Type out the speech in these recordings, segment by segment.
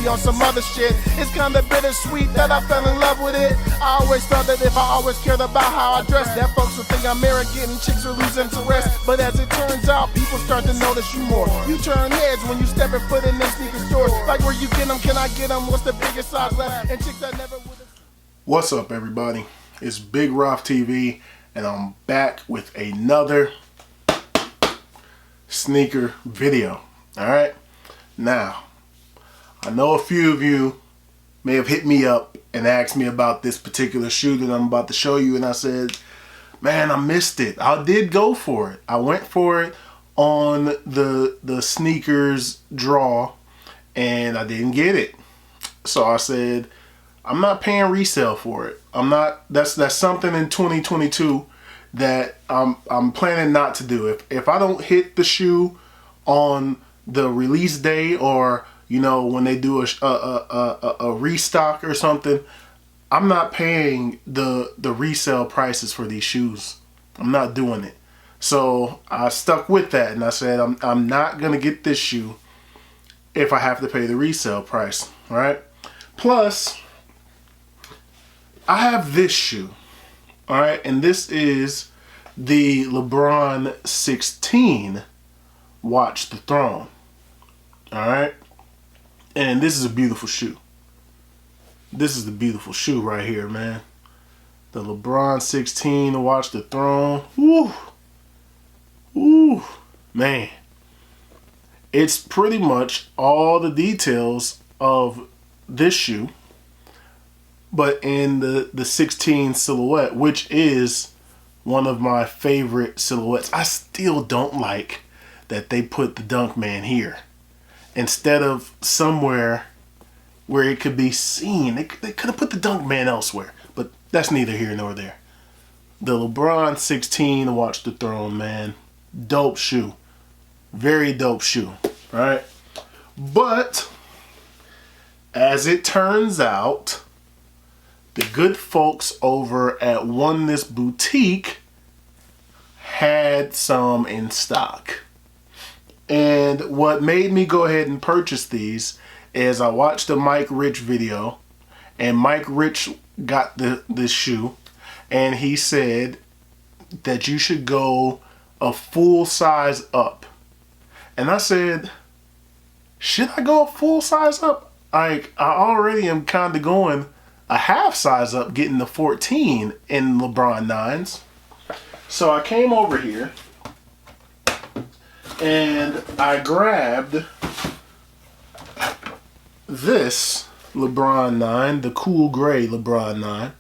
be on some other shit. It's kinda bittersweet that I fell in love with it. I always felt that if I always cared about how I dress, that folks would think I'm arrogant and chicks would lose interest. But as it turns out, people start to notice you more. You turn heads when you step and foot in them sneaker stores. Like where you get them, can I get them? What's the biggest size left? And chicks that never would have. What's up, everybody? It's Big Roth TV, and I'm back with another sneaker video. Alright? Now, I know a few of you may have hit me up and asked me about this particular shoe that I'm about to show you, and I said, man, I missed it. I did go for it. I went for it on the sneakers draw, and I didn't get it. So I said, I'm not paying resale for it. I'm not. That's something in 2022 that I'm planning not to do. If I don't hit the shoe on the release day, or you know, when they do a restock or something, I'm not paying the resale prices for these shoes. I'm not doing it. So I stuck with that, and I said I'm not gonna get this shoe if I have to pay the resale price. All right. Plus, I have this shoe. All right, and this is the Lebron 16 Watch the Throne. All right, and this is a beautiful shoe. This is the beautiful shoe right here, man. The LeBron 16 Watch the Throne. Woo, woo, man. It's pretty much all the details of this shoe, but in the 16 silhouette, which is one of my favorite silhouettes. I still don't like that they put the Dunk Man here instead of somewhere where it could be seen. They could have put the Dunk Man elsewhere, but that's neither here nor there. The LeBron 16 Watch the Throne, man. Dope shoe. Very dope shoe, right? But as it turns out, the good folks over at Oneness Boutique had some in stock. And what made me go ahead and purchase these is I watched a Mike Rich video, and Mike Rich got this shoe, and he said that you should go a full size up. And I said, should I go a full size up? Like, I already am kind of going a half size up, getting the 14 in LeBron 9s. So I came over here and I grabbed this LeBron 9, the cool gray LeBron 9.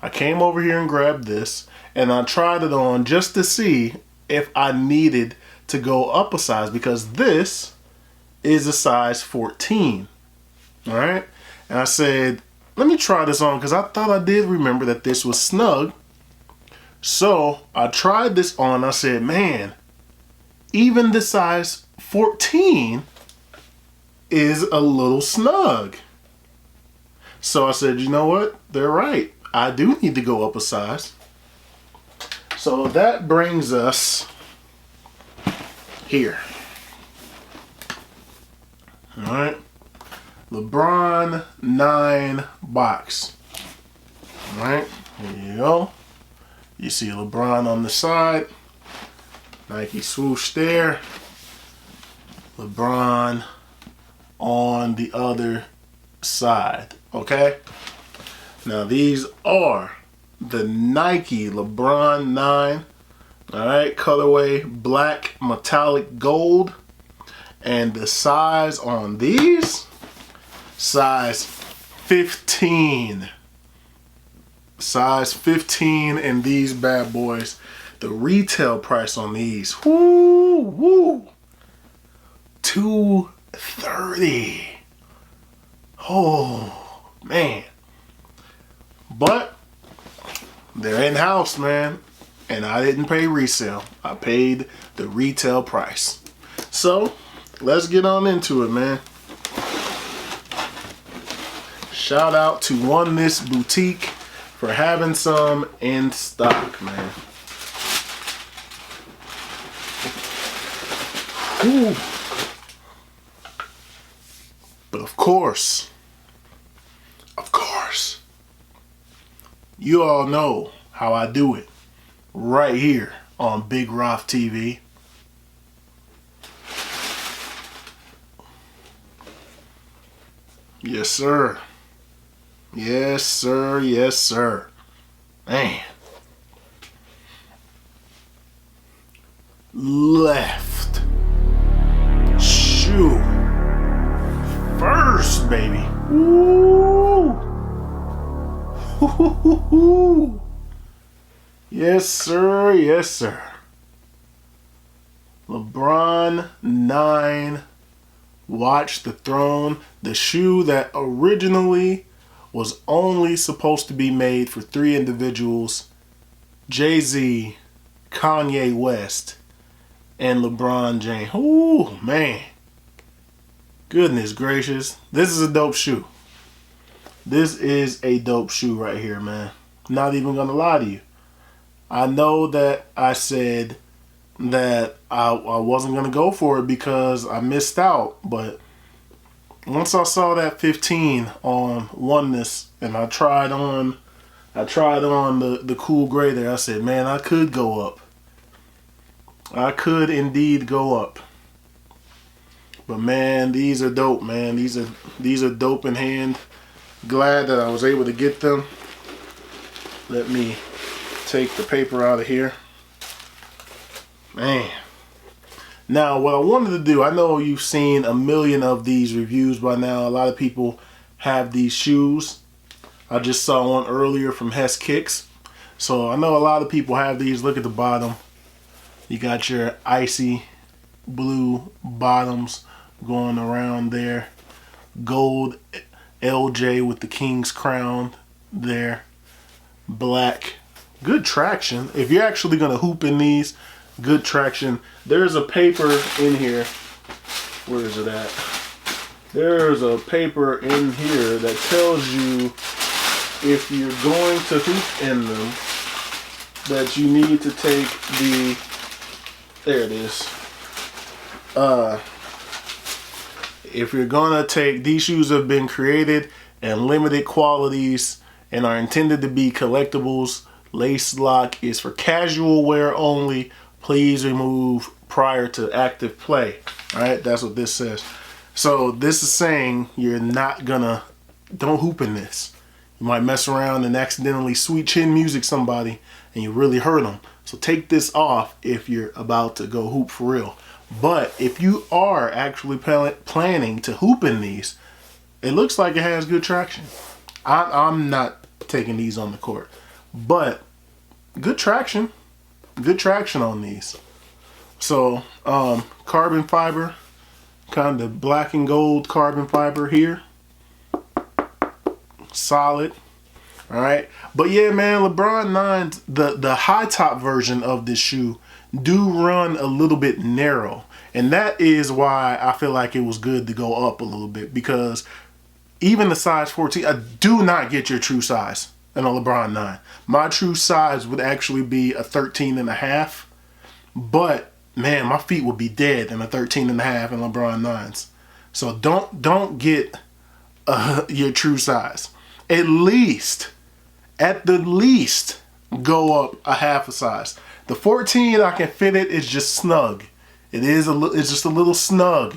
I came over here and grabbed this, and I tried it on just to see if I needed to go up a size, because this is a size 14. All right. And I said, let me try this on, because I thought I did remember that this was snug. So I tried this on. I said, man, even the size 14 is a little snug. So I said, you know what? They're right. I do need to go up a size. So that brings us here. All right. LeBron 9 box. All right. Here you go. You see LeBron on the side. Nike swoosh there. LeBron on the other side. Okay. Now these are the Nike LeBron 9. All right. Colorway black metallic gold. And the size on these, size 15. Size 15 in these bad boys. The retail price on these, woo, $230. Oh man. But they're in-house, man. And I didn't pay resale. I paid the retail price. So let's get on into it, man. Shout out to Oneness Boutique for having some in stock, man. Ooh. But But of course, you all know how I do it right here on Big Roth TV. Yes, sir. Yes, sir. Yes, sir. Man. Left shoe first, baby. Woo! Yes, sir. Yes, sir. LeBron 9. Watch the Throne. The shoe that originally was only supposed to be made for 3 individuals: Jay-Z, Kanye West, and LeBron James. Ooh, man. Goodness gracious. This is a dope shoe. This is a dope shoe right here, man. Not even gonna lie to you. I know that I said that I wasn't gonna go for it because I missed out, but once I saw that 15 on Oneness and I tried on the cool gray there, I said, man, I could go up. I could indeed go up. But man, these are dope, man. These are dope in hand. Glad that I was able to get them. Let me take the paper out of here. Man. Now, what I wanted to do, I know you've seen a million of these reviews by now. A lot of people have these shoes. I just saw one earlier from Hess Kicks. So I know a lot of people have these. Look at the bottom. You got your icy blue bottoms going around there. Gold LJ with the King's crown there. Black. Good traction. If you're actually going to hoop in these, good traction. There's a paper in here. Where is it at? There's a paper in here that tells you if you're going to hoop in them that you need to take the, there it is. If you're gonna take, these shoes have been created in limited qualities and are intended to be collectibles. Lace lock is for casual wear only. Please remove prior to active play. All right, that's what this says. So this is saying you're not gonna, don't hoop in this. You might mess around and accidentally sweet chin music somebody and you really hurt them. So take this off if you're about to go hoop for real. But if you are actually planning to hoop in these, it looks like it has good traction. I'm not taking these on the court, but good traction. Good traction on these. So carbon fiber, kind of black and gold carbon fiber here. Solid. All right. But yeah, man, LeBron 9s, the high top version of this shoe do run a little bit narrow. And that is why I feel like it was good to go up a little bit, because even the size 14, I do not get your true size in a LeBron 9. My true size would actually be a 13.5. But man, my feet would be dead in a 13.5 in LeBron 9s. So don't get your true size. At the least, go up a half a size. The 14, I can fit it. It's just snug. It's just a little snug,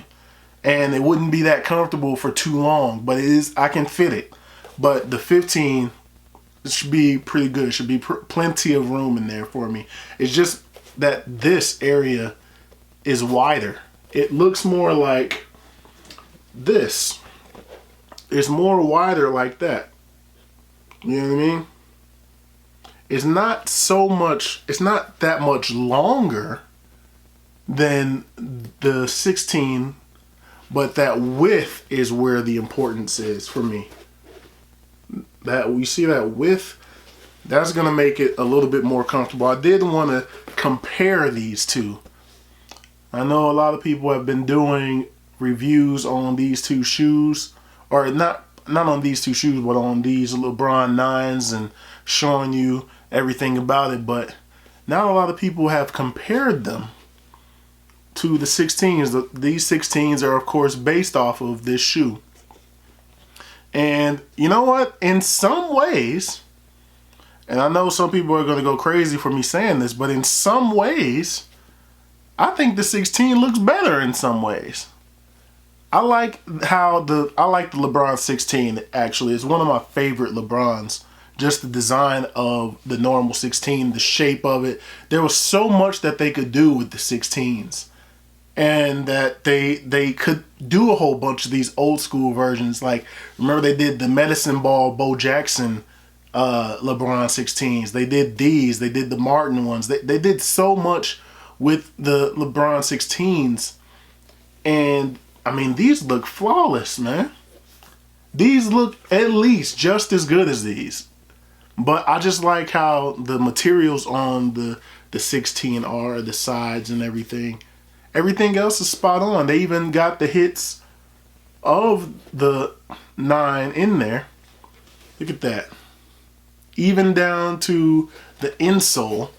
and it wouldn't be that comfortable for too long. But it is. I can fit it. But the 15, it should be pretty good. It should be plenty of room in there for me. It's just that this area is wider. It looks more like this. It's more wider like that. You know what I mean? It's not so much, it's not that much longer than the 16, but that width is where the importance is for me. That we see that width, that's going to make it a little bit more comfortable. I did want to compare these two. I know a lot of people have been doing reviews on these two shoes, or not on these two shoes, but on these LeBron 9s and showing you everything about it. But now a lot of people have compared them to the 16s. These 16s are, of course, based off of this shoe. And you know what? In some ways, and I know some people are going to go crazy for me saying this, but in some ways, I think the 16 looks better in some ways. I like the LeBron 16 actually. It's one of my favorite LeBrons. Just the design of the normal 16, the shape of it. There was so much that they could do with the 16s. And that they could do a whole bunch of these old school versions. Like, remember they did the Medicine Ball Bo Jackson LeBron 16s. They did these. They did the Martin ones. They did so much with the LeBron 16s. And, I mean, these look flawless, man. These look at least just as good as these. But I just like how the materials on the 16 are, the sides and everything. Everything else is spot on. They even got the hits of the 9 in there. Look at that. Even down to the insole.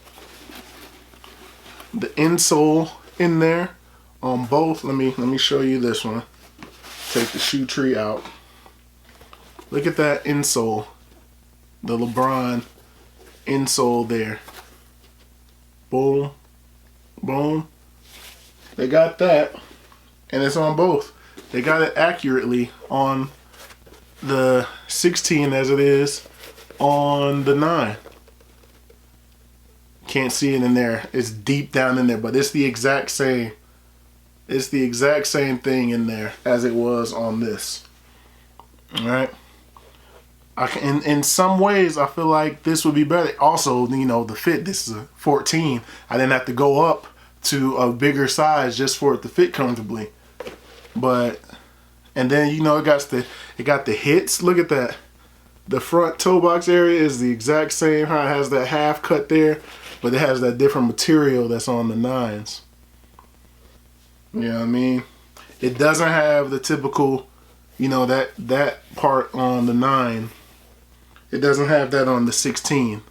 The insole in there on both. Let me show you this one. Take the shoe tree out. Look at that insole. The LeBron insole there. Boom. Boom. They got that. And it's on both. They got it accurately on the 16 as it is on the 9. Can't see it in there. It's deep down in there, but it's the exact same. It's the exact same thing in there as it was on this. All right. In some ways, I feel like this would be better. Also, you know, the fit. This is a 14. I didn't have to go up to a bigger size just for it to fit comfortably. But, and then, you know, it got the hits. Look at that. The front toe box area is the exact same. How it has that half cut there, but it has that different material that's on the 9s. You know what I mean? It doesn't have the typical, you know, that part on the 9. It doesn't have that on the 16.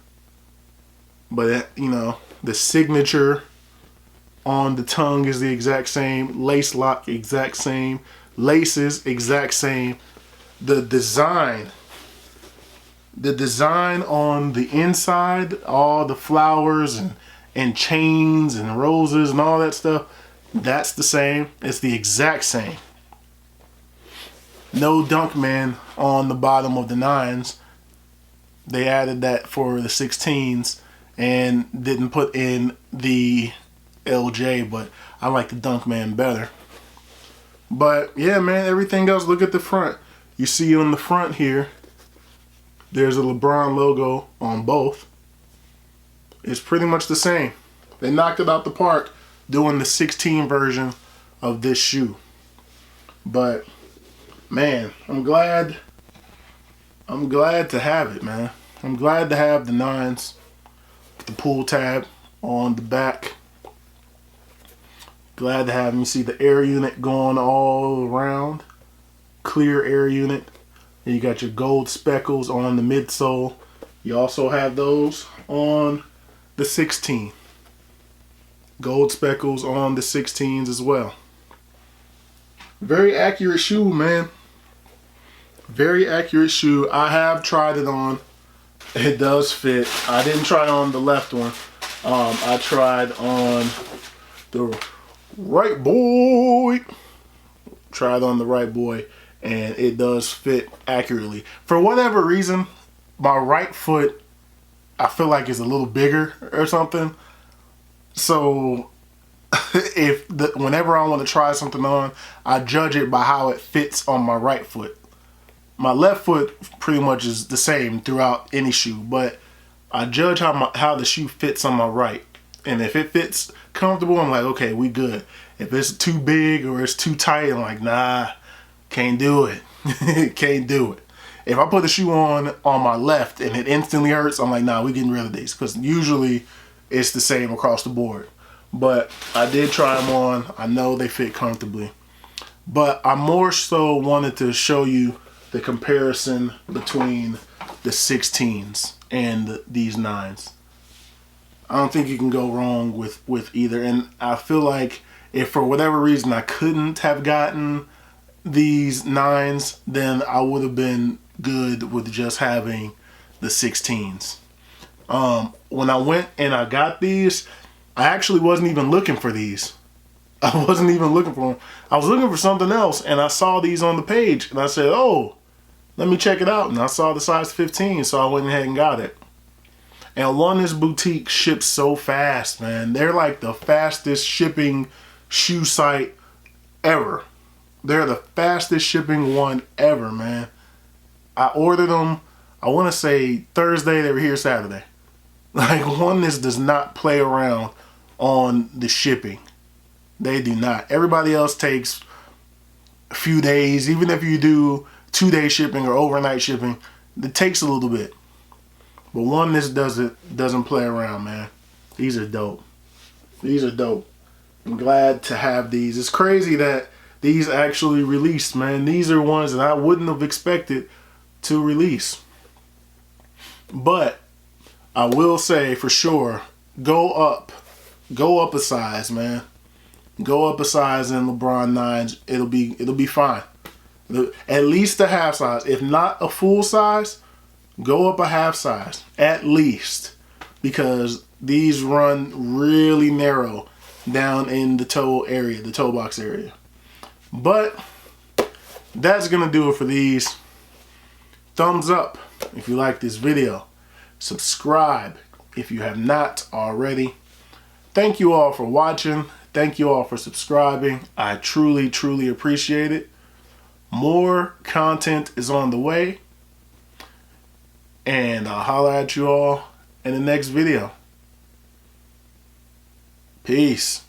But, it, you know, the signature on the tongue is the exact same. Lace lock, exact same. Laces, exact same. The design on the inside, all the flowers and chains and roses and all that stuff, that's the same. It's the exact same. No Dunkman on the bottom of the 9s. They added that for the 16s and didn't put in the LJ, but I like the Dunkman better. But yeah, man, everything else, look at the front. You see on the front here, there's a LeBron logo on both. It's pretty much the same. They knocked it out the park doing the 16 version of this shoe. But man, I'm glad to have it, man. I'm glad to have the 9s with the pull tab on the back. Glad to have them. You see the air unit going all around. Clear air unit. And you got your gold speckles on the midsole. You also have those on the 16. Gold speckles on the 16s as well. Very accurate shoe, man. Very accurate shoe. I have tried it on. It does fit. I didn't try it on the left one. I tried on the right boy. Tried on the right boy, and it does fit accurately. For whatever reason, my right foot, I feel like is a little bigger or something. So whenever I want to try something on, I judge it by how it fits on my right foot. My left foot pretty much is the same throughout any shoe, but I judge how the shoe fits on my right. And if it fits comfortable, I'm like, okay, we good. If it's too big or it's too tight, I'm like, nah, can't do it. Can't do it. If I put the shoe on my left and it instantly hurts, I'm like, nah, we getting rid of these. Because usually it's the same across the board. But I did try them on. I know they fit comfortably. But I more so wanted to show you the comparison between the 16s and these 9s. I don't think you can go wrong with either. And I feel like if for whatever reason I couldn't have gotten these 9s, then I would have been good with just having the 16s. When I went and I got these, I actually wasn't even looking for these. I wasn't even looking for them. I was looking for something else, and I saw these on the page, and I said, oh, let me check it out. And I saw the size 15, so I went ahead and got it. And This Boutique ships so fast, man. They're like the fastest shipping shoe site ever. They're the fastest shipping one ever, man. I ordered them, I want to say Thursday. They were here Saturday. Like, This does not play around on the shipping. They do not. Everybody else takes a few days. Even if you do 2-day shipping or overnight shipping, it takes a little bit. But This doesn't play around, man. These are dope. These are dope. I'm glad to have these. It's crazy that these actually released, man. These are ones that I wouldn't have expected to release. But I will say for sure, go up a size, man. Go up a size in LeBron 9s. It'll be fine. At least a half size. If not a full size, go up a half size at least, because these run really narrow down in the toe area, the toe box area. But that's gonna do it for these. Thumbs up if you like this video. Subscribe if you have not already. Thank you all for watching. Thank you all for subscribing. I truly, truly appreciate it. More content is on the way. And I'll holler at you all in the next video. Peace.